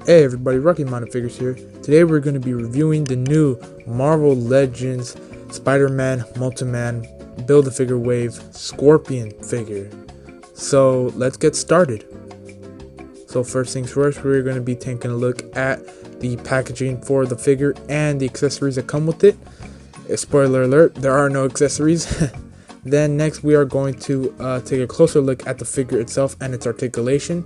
Hey everybody, Rocky Mountain Figures here. Today we're going to be reviewing the new Marvel Legends Spider-Man Molten Man Build-A-Figure Wave Scorpion figure. So let's get started. So first things first, we're going to be taking a look at the packaging for the figure and the accessories that come with it. Spoiler alert, there are no accessories. Then next we are going to take a closer look at the figure itself and its articulation.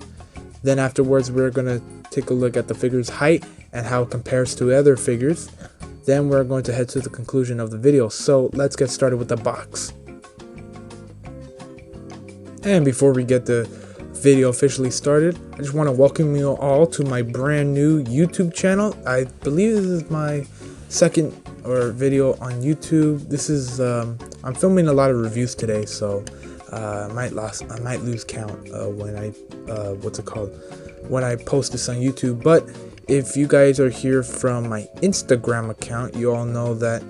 Then afterwards we're going to take a look at the figure's height and how it compares to other figures. Then we're going to head to the conclusion of the video. So let's get started with the box. And before we get the video officially started, I just want to welcome you all to my brand new YouTube channel. I believe this is my second video on YouTube. This is I'm filming a lot of reviews today, so I might lose count when I when I post this on YouTube. But if you guys are here from my Instagram account, you all know that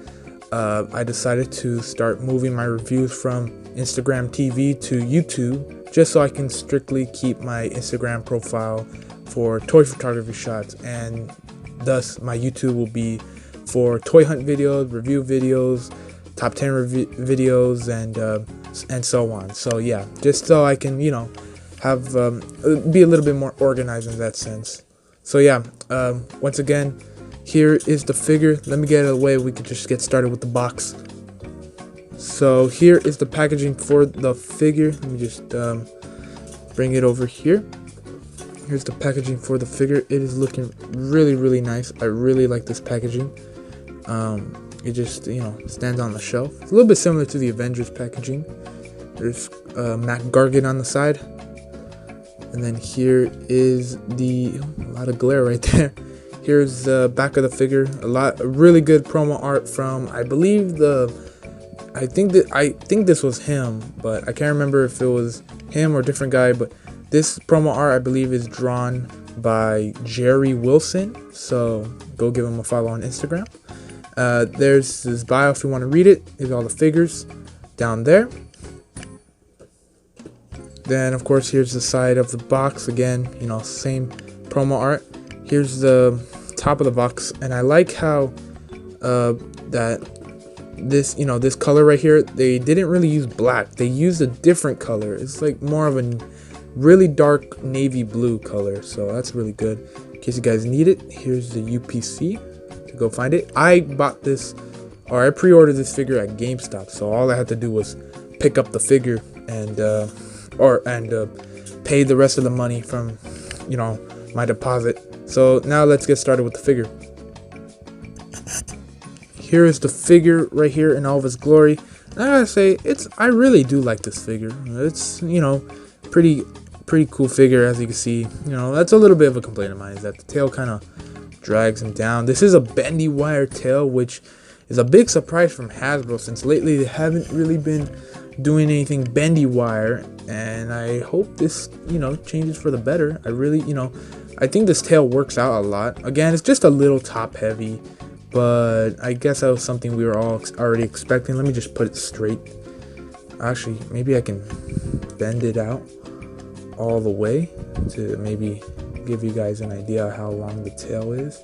I decided to start moving my reviews from Instagram TV to YouTube, just so I can strictly keep my Instagram profile for toy photography shots, and thus my YouTube will be for toy hunt videos, review videos, top 10 videos, and so on. So yeah, just so I can, you know, have be a little bit more organized in that sense. So yeah, once again, here is the figure. Let me get it away. We could just get started with the box. So here is the packaging for the figure. Let me just bring it over here. Here's the packaging for the figure. It is looking really nice. I really like this packaging. It just, you know, stands on the shelf. It's a little bit similar to the Avengers packaging. There's Mac Gargan on the side. And then here is a lot of glare right there. Here's the back of the figure. A really good promo art from, I believe I think this was him, but I can't remember if it was him or a different guy. But this promo art, I believe, is drawn by Jerry Wilson. So go give him a follow on Instagram. There's his bio if you want to read it. Here's all the figures down there. Then of course here's the side of the box. Again, you know, same promo art. Here's the top of the box, and I like how this color right here, they didn't really use black. They used a different color. It's like more of a really dark navy blue color, so that's really good. In case you guys need it, here's the UPC to go find it. I bought this, or I pre-ordered this figure at GameStop, so all I had to do was pick up the figure and pay the rest of the money from, you know, my deposit. So now let's get started with the figure. Here is the figure right here in all of its glory. And I gotta say, I really do like this figure. It's, you know, pretty cool figure. As you can see, you know, that's a little bit of a complaint of mine, is that the tail kind of drags him down. This is a bendy wire tail, which is a big surprise from Hasbro, since lately they haven't really been doing anything bendy wire, and I hope this, you know, changes for the better. I really, you know, I think this tail works out a lot. Again, it's just a little top heavy, but I guess that was something we were all already expecting. Let me just put it straight. Actually, maybe I can bend it out all the way to maybe give you guys an idea how long the tail is.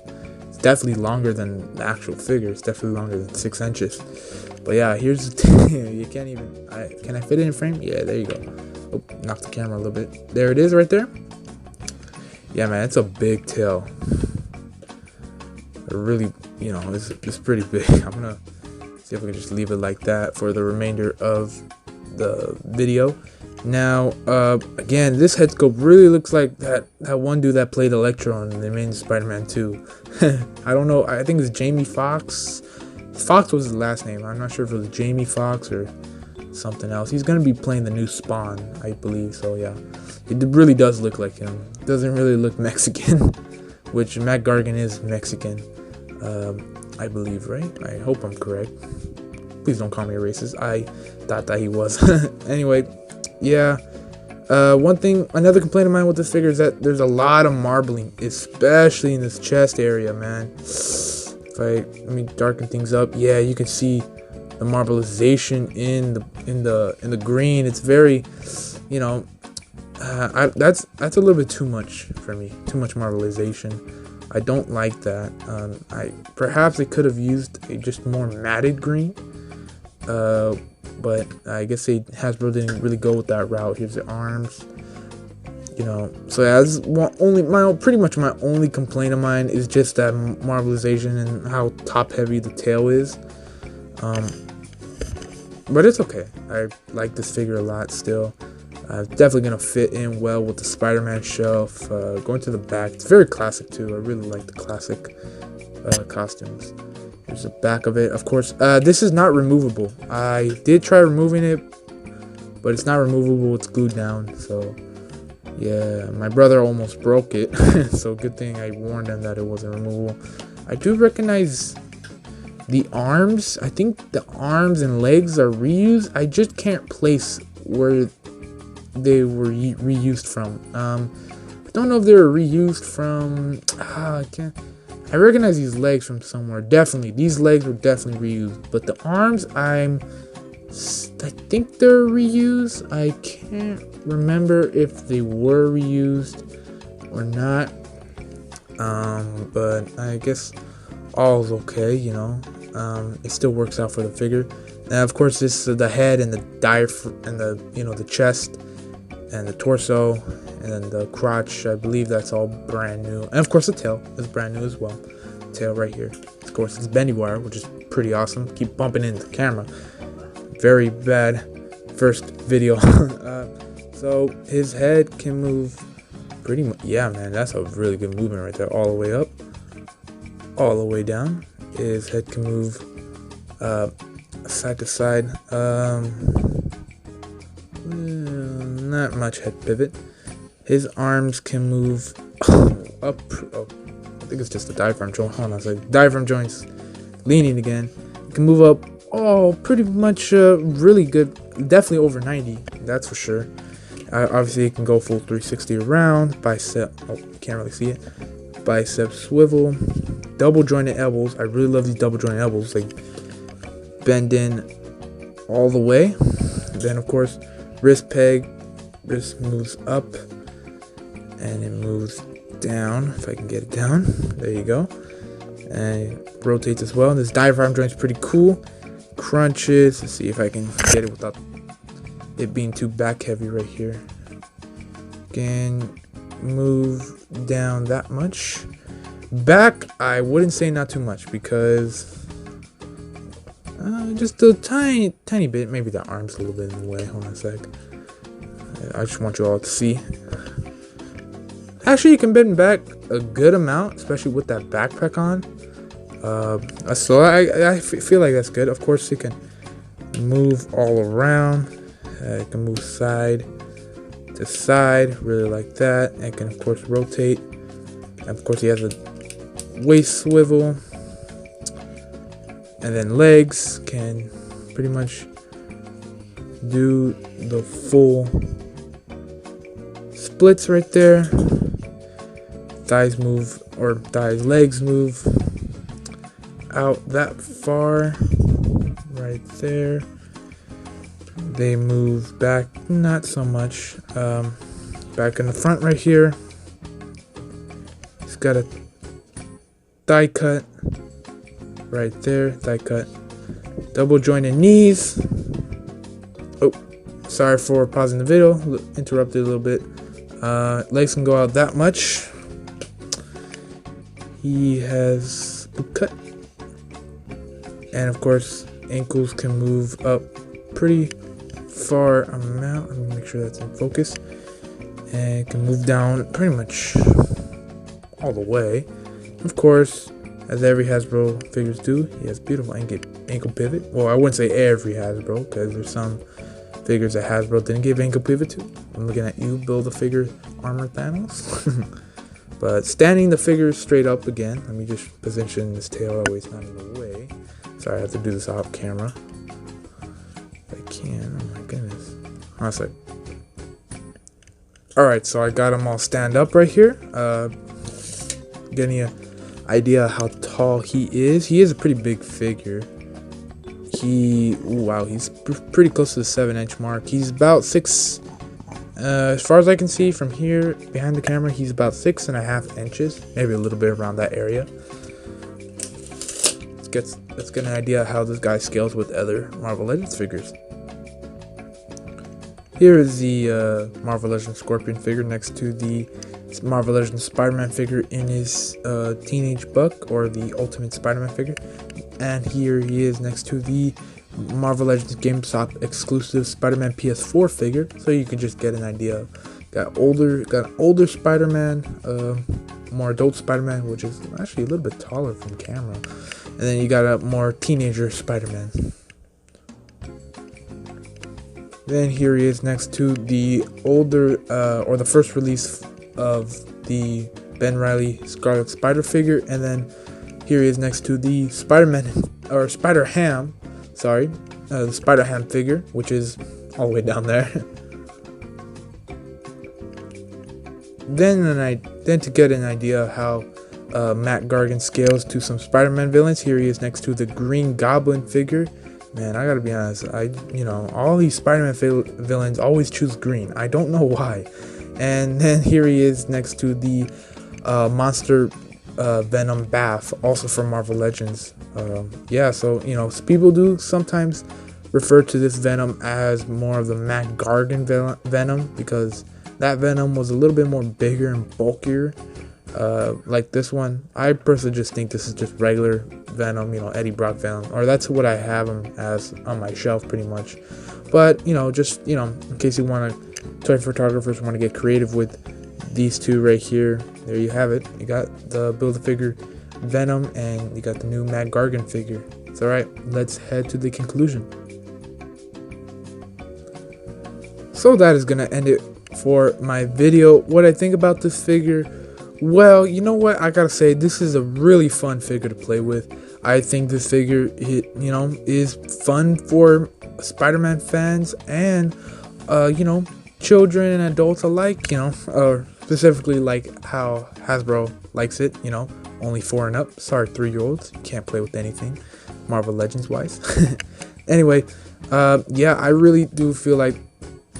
It's definitely longer than the actual figure. It's definitely longer than 6 inches. But yeah, here's the you can't even, can I fit it in frame? Yeah, there you go. Oh, knocked the camera a little bit. There it is right there. Yeah, man, it's a big tail. Really, you know, it's pretty big. I'm gonna see if we can just leave it like that for the remainder of the video. Now, again, this head sculpt really looks like that one dude that played Electro in the main Spider-Man 2. I don't know. I think it's Jamie Foxx. Fox was his last name. I'm not sure if it was Jamie Foxx or something else. He's gonna be playing the new Spawn, I believe. So yeah, it really does look like him. It doesn't really look Mexican, which Mac Gargan is Mexican, I believe, right? I hope I'm correct. Please don't call me a racist. I thought that he was. Anyway, yeah. Another complaint of mine with this figure is that there's a lot of marbling, especially in this chest area, man. Let me darken things up. Yeah, you can see the marbleization in the green. It's very, you know, That's a little bit too much for me. Too much marbleization. I don't like that. Perhaps they could have used a just more matted green. But I guess Hasbro didn't really go with that route. Here's the arms. You know, so that's pretty much my only complaint of mine is just that marbleization and how top heavy the tail is. But it's okay. I like this figure a lot still. Definitely gonna fit in well with the Spider-Man shelf. Going to the back, it's very classic too. I really like the classic costumes. Here's the back of it. Of course, this is not removable. I did try removing it, but it's not removable. It's glued down. So yeah, my brother almost broke it. So good thing I warned him that it wasn't removable. I do recognize the arms. I think the arms and legs are reused. I just can't place where they were reused from. I don't know if they were reused from. I can't. I recognize these legs from somewhere. Definitely, these legs were definitely reused. But the arms, I think they're reused. I can't remember if they were reused or not. But I guess all's okay. You know, it still works out for the figure. And of course, this is the head and the diaphragm and the chest and the torso. And then the crotch, I believe that's all brand new. And of course the tail is brand new as well. Tail right here. Of course it's bendy wire, which is pretty awesome. Keep bumping into the camera. Very bad first video. So his head can move pretty much. Yeah, man, that's a really good movement right there. All the way up. All the way down. His head can move side to side. Not much head pivot. His arms can move up. Oh, I think it's just the diaphragm joint. Hold on, it's like diaphragm joints leaning again. It can move up. Oh, pretty much really good. Definitely over 90. That's for sure. Obviously, it can go full 360 around. Bicep. Oh, you can't really see it. Bicep swivel. Double jointed elbows. I really love these double jointed elbows. Like bend in all the way. Then of course, wrist peg. Wrist moves up. And it moves down, if I can get it down. There you go. And it rotates as well. This diaphragm joint's pretty cool. Crunches. Let's see if I can get it without it being too back heavy right here. Can move down that much. Back, I wouldn't say not too much because just a tiny bit. Maybe the arm's a little bit in the way. Hold on a sec. I just want you all to see. Actually, you can bend back a good amount, especially with that backpack on. So I feel like that's good. Of course, you can move all around. It can move side to side, really like that. It can, of course, rotate. And of course, he has a waist swivel. And then legs can pretty much do the full splits right there. Thighs move, or legs move out that far right there. They move back not so much. Back in the front right here, he's got a thigh cut right there. Thigh cut. Double jointed knees. Oh, sorry for pausing the video, interrupted a little bit. Legs can go out that much. He has boot cut. And of course, ankles can move up pretty far amount. Let me make sure that's in focus. And it can move down pretty much all the way. Of course, as every Hasbro figures do, he has beautiful ankle pivot. Well, I wouldn't say every Hasbro, because there's some figures that Hasbro didn't give ankle pivot to. I'm looking at you, build a figure armor Thanos. But standing the figure straight up again. Let me just position this tail that way it's not in the way. Sorry, I have to do this off camera. If I can. Oh my goodness. Honestly. Alright, so I got him all stand up right here. Getting an idea how tall he is. He is a pretty big figure. Wow, he's pretty close to the 7-inch mark. He's about 6 As far as I can see from here behind the camera, he's about 6.5 inches, maybe a little bit around that area. Let's get an idea of how this guy scales with other Marvel Legends figures. Here is the Marvel Legends Scorpion figure next to the Marvel Legends Spider-Man figure in his Teenage Buck, or the Ultimate Spider-Man figure. And here he is next to the Marvel Legends GameStop exclusive Spider-Man PS4 figure, so you can just get an idea. Got an older Spider-Man, more adult Spider-Man, which is actually a little bit taller from camera, and then you got a more teenager Spider-Man. Then here he is next to the older, or the first release of the Ben Reilly Scarlet Spider figure, and then here he is next to the Spider-Man, or Spider-Ham, sorry, the Spider-Ham figure, which is all the way down there. Then to get an idea of how Matt Gargan scales to some Spider-Man villains, here he is next to the Green Goblin figure. Man, I gotta be honest, all these Spider-Man villains always choose green. I don't know why. And then here he is next to the Monster Venom Bath, also from Marvel Legends. Yeah, so, people do sometimes refer to this Venom as more of the Matt Gargan Venom, because that Venom was a little bit more bigger and bulkier. Like this one, I personally just think this is just regular Venom, Eddie Brock Venom, or that's what I have him as on my shelf pretty much. But, just, in case you want to, toy photographers want to get creative with these two right here, there you have it. You got the Build-A-Figure Venom, and you got the new Matt Gargan figure. It's alright, let's head to the conclusion. So that is going to end it for my video. What I think about this figure, well, you know what, I gotta say, this is a really fun figure to play with. I think this figure, is fun for Spider-Man fans and, children and adults alike, or specifically like how Hasbro likes it, only 4 and up. Sorry, 3-year-olds, you can't play with anything, Marvel Legends wise. Anyway, yeah, I really do feel like,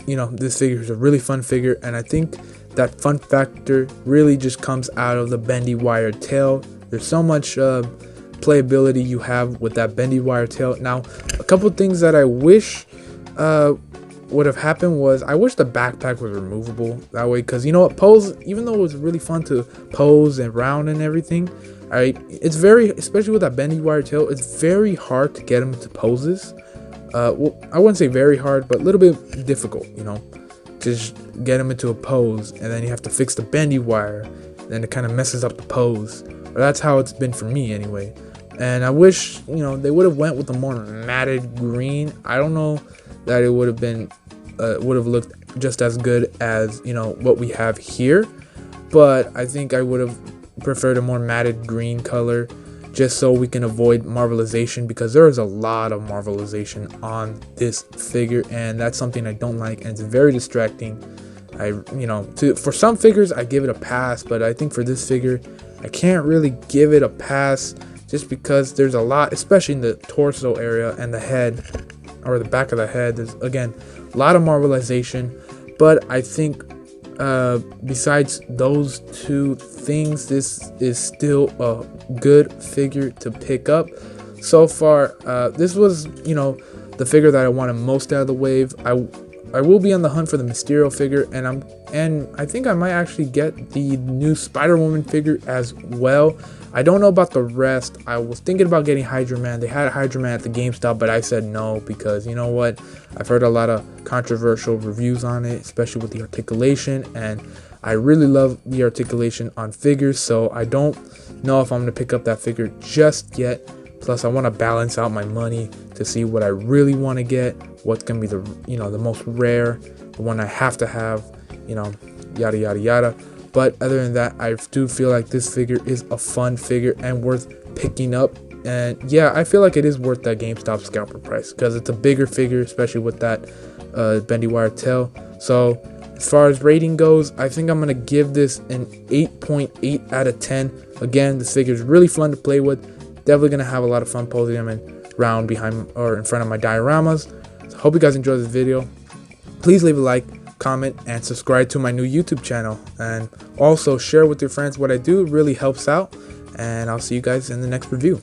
this figure is a really fun figure, and I think that fun factor really just comes out of the bendy wire tail. There's so much playability you have with that bendy wire tail. Now, a couple things that I wish would have happened was, I wish the backpack was removable that way, because pose, even though it was really fun to pose and round and everything, it's very, especially with that bendy wire tail, it's very hard to get them to poses. Well, I wouldn't say very hard, but a little bit difficult, just get them into a pose, and then you have to fix the bendy wire, then it kind of messes up the pose. Or that's how it's been for me anyway. And I wish, they would have went with a more matted green. I don't know that it would have been, would have looked just as good as, what we have here. But I think I would have preferred a more matted green color, just so we can avoid marvelization, because there is a lot of marvelization on this figure, and that's something I don't like, and it's very distracting. For some figures I give it a pass, but I think for this figure I can't really give it a pass, just because there's a lot, especially in the torso area and the head, or the back of the head. There's, again, a lot of marvelization, but I think besides those two things, this is still a good figure to pick up. So far, this was, the figure that I wanted most out of the wave. I will be on the hunt for the Mysterio figure, and I think I might actually get the new Spider-Woman figure as well. I don't know about the rest. I was thinking about getting Hydra Man. They had a Hydra Man at the GameStop, but I said no, because you know what? I've heard a lot of controversial reviews on it, especially with the articulation, and I really love the articulation on figures, so I don't know if I'm going to pick up that figure just yet. Plus, I want to balance out my money to see what I really want to get, what's going to be the, the most rare, the one I have to have, yada, yada, yada. But other than that, I do feel like this figure is a fun figure and worth picking up. And yeah, I feel like it is worth that GameStop scalper price, because it's a bigger figure, especially with that bendy wire tail. So as far as rating goes, I think I'm going to give this an 8.8 out of 10. Again, this figure is really fun to play with. Definitely going to have a lot of fun posing them around behind or in front of my dioramas. So hope you guys enjoyed this video. Please leave a like, comment, and subscribe to my new YouTube channel. And also share with your friends what I do. It really helps out. And I'll see you guys in the next review.